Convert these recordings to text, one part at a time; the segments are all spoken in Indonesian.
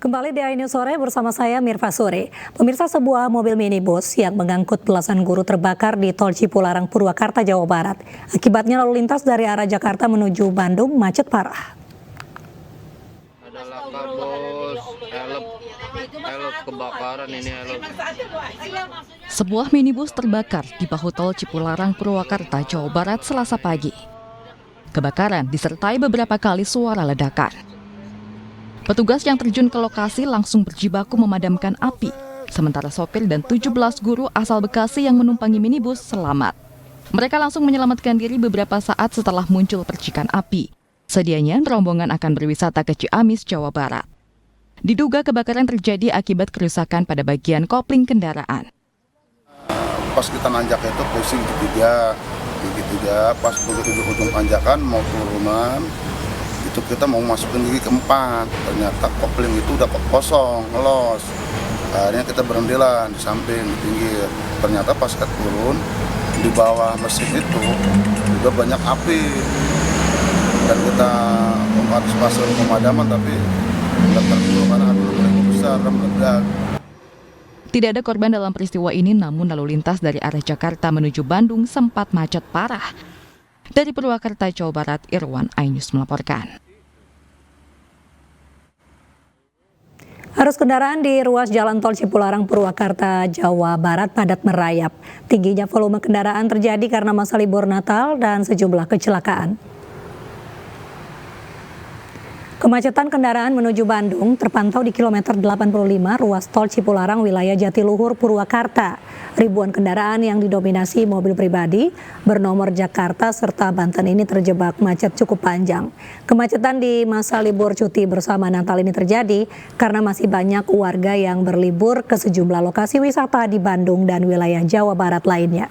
Kembali di iNews Sore bersama saya Mirva Sore. Pemirsa, sebuah mobil minibus yang mengangkut belasan guru terbakar di Tol Cipularang, Purwakarta, Jawa Barat. Akibatnya lalu lintas dari arah Jakarta menuju Bandung macet parah. Adalah kabus, elep kebakaran ini elep. Sebuah minibus terbakar di bahu Tol Cipularang, Purwakarta, Jawa Barat, Selasa pagi. Kebakaran disertai beberapa kali suara ledakan. Petugas yang terjun ke lokasi langsung berjibaku memadamkan api, sementara sopir dan 17 guru asal Bekasi yang menumpangi minibus selamat. Mereka langsung menyelamatkan diri beberapa saat setelah muncul percikan api. Sedianya rombongan akan berwisata ke Ciamis, Jawa Barat. Diduga kebakaran terjadi akibat kerusakan pada bagian kopling kendaraan. Pas kita nanjak itu pusing gigi-tiga, pas begitu di ujung tanjakan mau turunan, itu kita mau masukin gigi keempat, ternyata kopling itu udah kosong, ngelos. Akhirnya kita berhentilah di samping, di pinggir. Ternyata pas kita turun, di bawah mesin itu juga banyak api. Dan kita antisipasi pemadaman, tapi nggak terlalu karena api besar dan meledak. Tidak ada korban dalam peristiwa ini, namun lalu lintas dari arah Jakarta menuju Bandung sempat macet parah. Dari Purwakarta, Jawa Barat, Irwan, iNews melaporkan. Arus kendaraan di ruas Jalan Tol Cipularang, Purwakarta, Jawa Barat padat merayap. Tingginya volume kendaraan terjadi karena masa libur Natal dan sejumlah kecelakaan. Kemacetan kendaraan menuju Bandung terpantau di kilometer 85 ruas Tol Cipularang wilayah Jatiluhur, Purwakarta. Ribuan kendaraan yang didominasi mobil pribadi bernomor Jakarta serta Banten ini terjebak macet cukup panjang. Kemacetan di masa libur cuti bersama Natal ini terjadi karena masih banyak warga yang berlibur ke sejumlah lokasi wisata di Bandung dan wilayah Jawa Barat lainnya.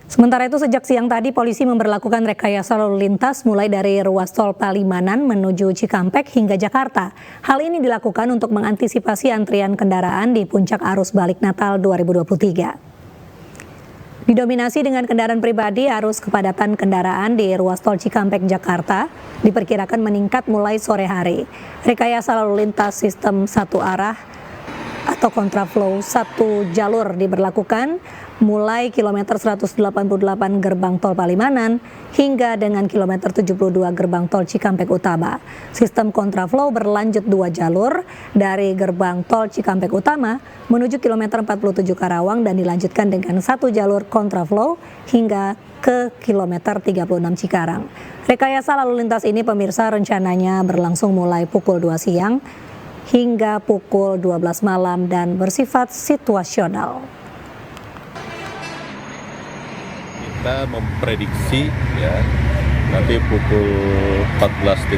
Sementara itu, sejak siang tadi polisi memberlakukan rekayasa lalu lintas mulai dari ruas tol Palimanan menuju Cikampek hingga Jakarta. Hal ini dilakukan untuk mengantisipasi antrian kendaraan di puncak arus balik Natal 2023. Didominasi dengan kendaraan pribadi, arus kepadatan kendaraan di ruas tol Cikampek, Jakarta diperkirakan meningkat mulai sore hari. Rekayasa lalu lintas sistem satu arah atau kontraflow satu jalur diberlakukan mulai kilometer 188 gerbang tol Palimanan hingga dengan kilometer 72 gerbang tol Cikampek Utama. Sistem kontraflow berlanjut 2 jalur dari gerbang tol Cikampek Utama menuju kilometer 47 Karawang dan dilanjutkan dengan 1 jalur kontraflow hingga ke kilometer 36 Cikarang. Rekayasa lalu lintas ini, pemirsa, rencananya berlangsung mulai pukul 2 siang hingga pukul 12 malam dan bersifat situasional. Kita memprediksi ya nanti pukul 14.00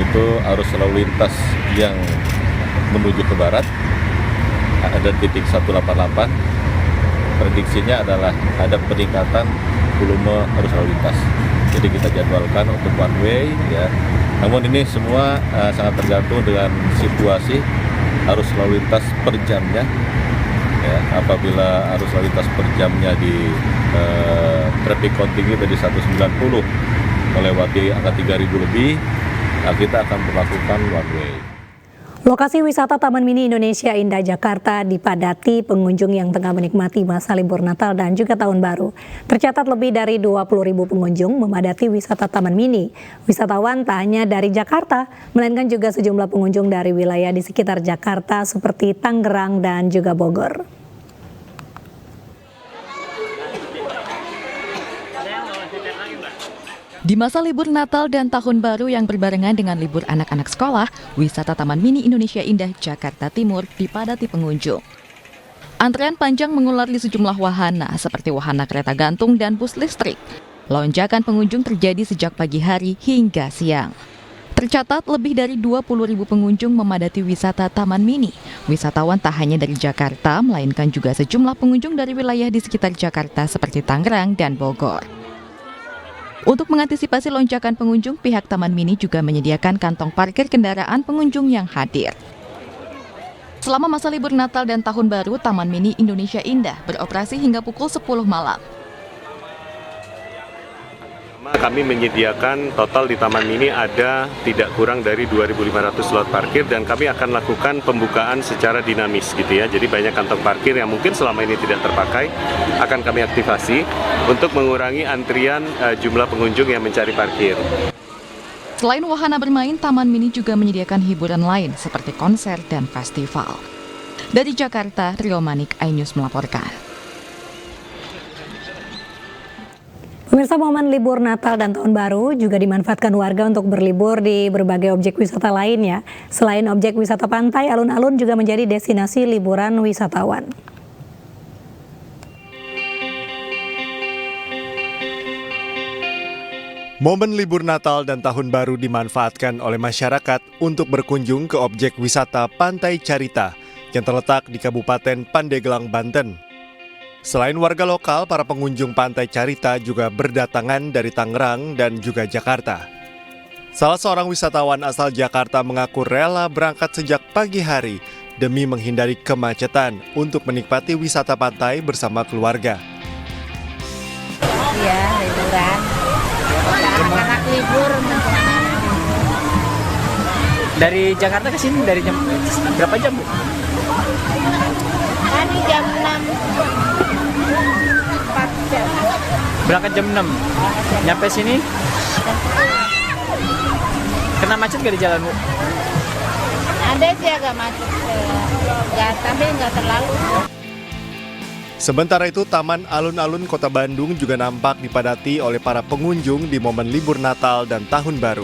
itu arus lalu lintas yang menuju ke barat ada titik 188. Prediksinya adalah ada peningkatan volume arus lalu lintas. Jadi kita jadwalkan untuk one way ya. Namun ini semua sangat tergantung dengan situasi arus lalu lintas per jamnya. Ya, apabila arus lalu lintas per jamnya di traffic counting kita di 190 melewati angka 3.000 lebih, nah kita akan melakukan one way. Lokasi wisata Taman Mini Indonesia Indah Jakarta dipadati pengunjung yang tengah menikmati masa libur Natal dan juga Tahun Baru. Tercatat lebih dari 20.000 pengunjung memadati wisata Taman Mini. Wisatawan tak hanya dari Jakarta, melainkan juga sejumlah pengunjung dari wilayah di sekitar Jakarta seperti Tangerang dan juga Bogor. Di masa libur Natal dan Tahun Baru yang berbarengan dengan libur anak-anak sekolah, wisata Taman Mini Indonesia Indah Jakarta Timur dipadati pengunjung. Antrean panjang mengular di sejumlah wahana seperti wahana kereta gantung dan bus listrik. Lonjakan pengunjung terjadi sejak pagi hari hingga siang. Tercatat lebih dari 20.000 pengunjung memadati wisata Taman Mini. Wisatawan tak hanya dari Jakarta, melainkan juga sejumlah pengunjung dari wilayah di sekitar Jakarta seperti Tangerang dan Bogor. Untuk mengantisipasi lonjakan pengunjung, pihak Taman Mini juga menyediakan kantong parkir kendaraan pengunjung yang hadir. Selama masa libur Natal dan Tahun Baru, Taman Mini Indonesia Indah beroperasi hingga pukul 10 malam. Kami menyediakan total di Taman Mini ada tidak kurang dari 2.500 slot parkir dan kami akan lakukan pembukaan secara dinamis gitu ya. Jadi banyak kantong parkir yang mungkin selama ini tidak terpakai akan kami aktifasi untuk mengurangi antrian jumlah pengunjung yang mencari parkir. Selain wahana bermain, Taman Mini juga menyediakan hiburan lain seperti konser dan festival. Dari Jakarta, Rio Manik, iNews melaporkan. Pemirsa, momen libur Natal dan Tahun Baru juga dimanfaatkan warga untuk berlibur di berbagai objek wisata lainnya. Selain objek wisata pantai, alun-alun juga menjadi destinasi liburan wisatawan. Momen libur Natal dan Tahun Baru dimanfaatkan oleh masyarakat untuk berkunjung ke objek wisata Pantai Carita yang terletak di Kabupaten Pandeglang, Banten. Selain warga lokal, para pengunjung Pantai Carita juga berdatangan dari Tangerang dan juga Jakarta. Salah seorang wisatawan asal Jakarta mengaku rela berangkat sejak pagi hari demi menghindari kemacetan untuk menikmati wisata pantai bersama keluarga. Iya, liburan. Anak-anak libur. Dari Jakarta ke sini dari jam berapa jam, Bu? Tadi jam 6. 4 jam. Berangkat jam 6. Nyampe sini? Kena macet gak di jalan, Bu? Ada sih agak macet. Tapi nggak terlalu. Sementara itu, Taman Alun-Alun Kota Bandung juga nampak dipadati oleh para pengunjung di momen libur Natal dan Tahun Baru.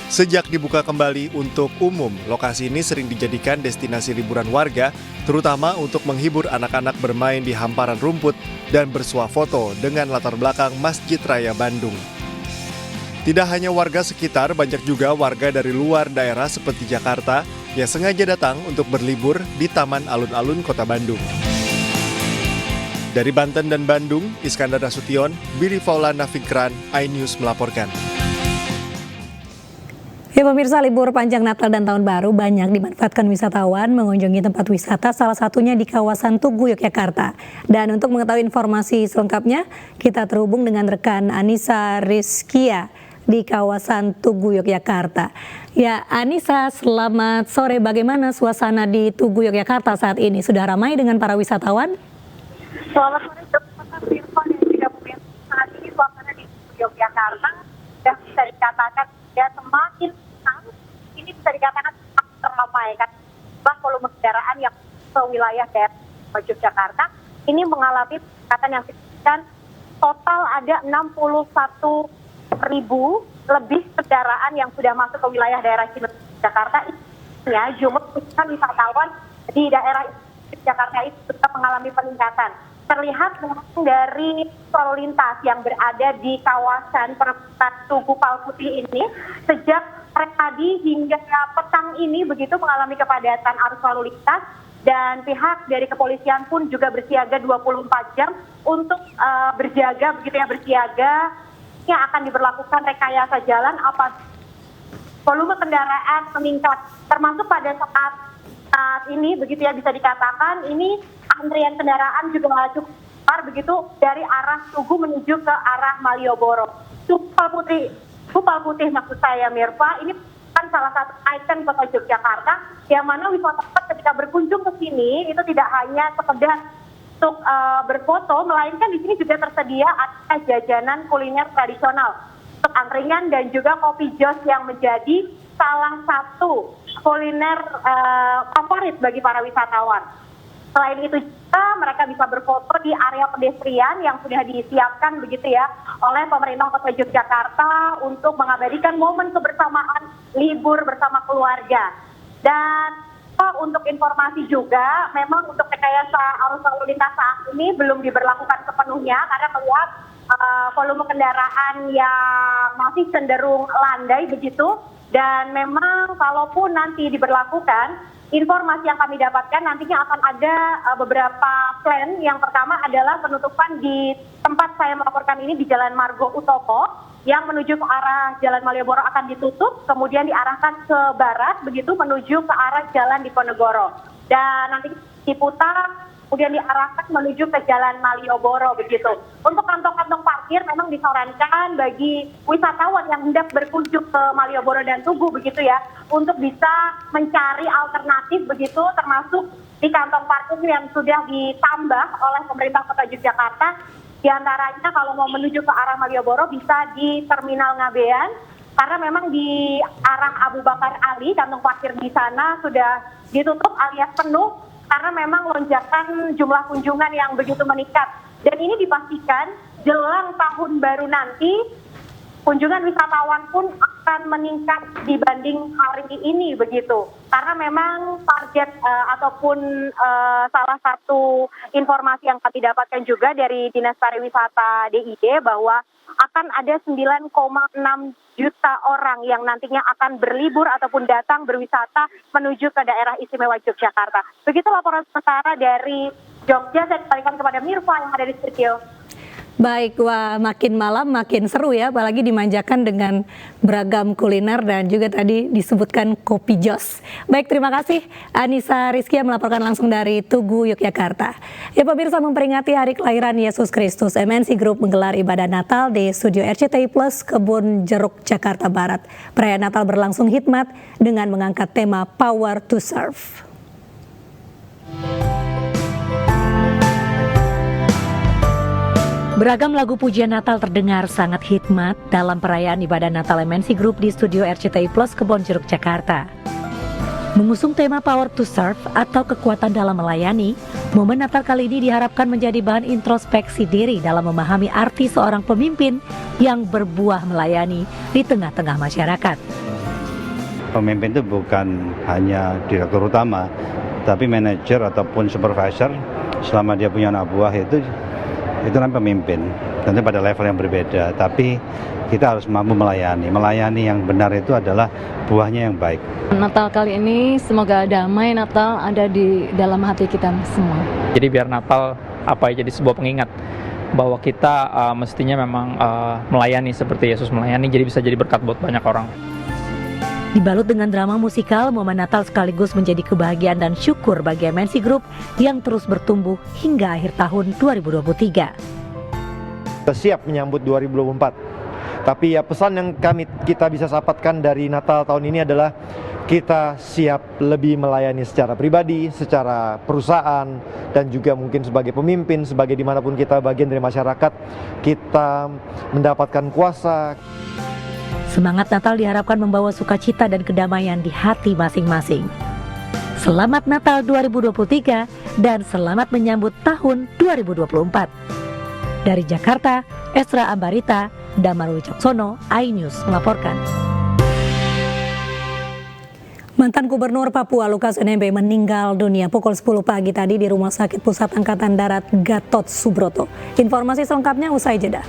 Sejak dibuka kembali untuk umum, lokasi ini sering dijadikan destinasi liburan warga, terutama untuk menghibur anak-anak bermain di hamparan rumput dan bersuah foto dengan latar belakang Masjid Raya Bandung. Tidak hanya warga sekitar, banyak juga warga dari luar daerah seperti Jakarta yang sengaja datang untuk berlibur di Taman Alun-Alun Kota Bandung. Dari Banten dan Bandung, Iskandar Nasution, Billy Faulana Fikran, iNews melaporkan. Ya pemirsa, libur panjang Natal dan Tahun Baru banyak dimanfaatkan wisatawan mengunjungi tempat wisata, salah satunya di kawasan Tugu, Yogyakarta. Dan untuk mengetahui informasi selengkapnya, kita terhubung dengan rekan Anissa Rizkia di kawasan Tugu, Yogyakarta. Ya Anissa, selamat sore. Bagaimana suasana di Tugu, Yogyakarta saat ini? Sudah ramai dengan para wisatawan? Selamat sore, Dr. Firman dan juga pemirsa. Saat ini suasana di Yogyakarta sudah bisa dikatakan ya semakin senang. Ini bisa dikatakan semakin ramai karena volume kendaraan yang ke wilayah daerah Yogyakarta ini mengalami peningkatan yang signifikan. Total ada 61.000 lebih kendaraan yang sudah masuk ke wilayah daerah Jakarta. Ya, jumlah wisatawan di daerah Jakarta itu juga mengalami peningkatan. Terlihat dari lalu lintas yang berada di kawasan perempatan Tugu Palputih ini sejak tadi hingga petang ini begitu mengalami kepadatan arus lalu lintas, dan pihak dari kepolisian pun juga bersiaga 24 jam untuk berjaga begitu ya, bersiaga yang akan diberlakukan rekayasa jalan apa volume kendaraan meningkat, termasuk pada saat ini begitu ya, bisa dikatakan ini antrian kendaraan juga cukup besar begitu dari arah Tugu menuju ke arah Malioboro. Tugu Palputih maksud saya, Mirva, ini kan salah satu ikon kota Yogyakarta yang mana wisatawan ketika berkunjung ke sini itu tidak hanya sekedar untuk berfoto, melainkan di sini juga tersedia ada jajanan kuliner tradisional untuk angkringan dan juga kopi jos yang menjadi salah satu kuliner favorit bagi para wisatawan. Selain itu juga mereka bisa berfoto di area pedestrian yang sudah disiapkan begitu ya oleh pemerintah Kota Yogyakarta untuk mengabadikan momen kebersamaan libur bersama keluarga. Dan untuk informasi juga, memang untuk rekayasa arus lalu lintas saat ini belum diberlakukan sepenuhnya karena melihat volume kendaraan yang masih cenderung landai begitu. Dan memang kalaupun nanti diberlakukan, informasi yang kami dapatkan nantinya akan ada beberapa plan. Yang pertama adalah penutupan di tempat saya melaporkan ini di Jalan Margo Utopo yang menuju ke arah Jalan Malioboro akan ditutup, kemudian diarahkan ke barat begitu menuju ke arah Jalan Diponegoro. Dan nanti diputar kemudian diarahkan menuju ke Jalan Malioboro begitu. Untuk kantong-kantong parkir memang disarankan bagi wisatawan yang hendak berkunjung ke Malioboro dan Tugu begitu ya, untuk bisa mencari alternatif begitu, termasuk di kantong parkir yang sudah ditambah oleh pemerintah Kota Yogyakarta. Di antaranya kalau mau menuju ke arah Malioboro bisa di Terminal Ngabean, karena memang di arah Abu Bakar Ali kantong parkir di sana sudah ditutup alias penuh, karena memang lonjakan jumlah kunjungan yang begitu meningkat. Dan ini dipastikan jelang tahun baru nanti, kunjungan wisatawan pun akan meningkat dibanding hari ini begitu. Karena memang target ataupun salah satu informasi yang kami dapatkan juga dari Dinas Pariwisata DIY bahwa akan ada 9,6 juta orang yang nantinya akan berlibur ataupun datang berwisata menuju ke daerah istimewa Yogyakarta. Begitu laporan sementara dari Jogja, saya kembalikan kepada Mirfa yang ada di studio. Baik, wah makin malam makin seru ya, apalagi dimanjakan dengan beragam kuliner dan juga tadi disebutkan kopi jos. Baik, terima kasih Anissa Rizky yang melaporkan langsung dari Tugu, Yogyakarta. Ya pemirsa, memperingati hari kelahiran Yesus Kristus, MNC Group menggelar ibadah Natal di Studio RCTI Plus Kebun Jeruk, Jakarta Barat. Perayaan Natal berlangsung hikmat dengan mengangkat tema Power to Serve. Beragam lagu pujian Natal terdengar sangat hikmat dalam perayaan ibadah Natal MNC Group di Studio RCTI Plus Kebon Jeruk, Jakarta. Mengusung tema Power to Serve atau kekuatan dalam melayani, momen Natal kali ini diharapkan menjadi bahan introspeksi diri dalam memahami arti seorang pemimpin yang berbuah melayani di tengah-tengah masyarakat. Pemimpin itu bukan hanya direktur utama, tapi manajer ataupun supervisor. Selama dia punya anak buah itu namanya pemimpin, tentu pada level yang berbeda, tapi kita harus mampu melayani yang benar itu adalah buahnya yang baik. Natal kali ini semoga damai, Natal ada di dalam hati kita semua. Jadi biar Natal jadi sebuah pengingat bahwa kita mestinya memang melayani seperti Yesus melayani, jadi bisa jadi berkat buat banyak orang. Dibalut dengan drama musikal, momen Natal sekaligus menjadi kebahagiaan dan syukur bagi MNC Group yang terus bertumbuh hingga akhir tahun 2023. Kita siap menyambut 2024. Tapi ya pesan yang kita bisa dapatkan dari Natal tahun ini adalah kita siap lebih melayani secara pribadi, secara perusahaan, dan juga mungkin sebagai pemimpin, sebagai dimanapun kita bagian dari masyarakat, kita mendapatkan kuasa. Semangat Natal diharapkan membawa sukacita dan kedamaian di hati masing-masing. Selamat Natal 2023 dan selamat menyambut tahun 2024. Dari Jakarta, Esra Ambarita, Damar Wicaksono, iNews melaporkan. Mantan Gubernur Papua Lukas NMB meninggal dunia pukul 10 pagi tadi di Rumah Sakit Pusat Angkatan Darat Gatot Subroto. Informasi selengkapnya usai jeda.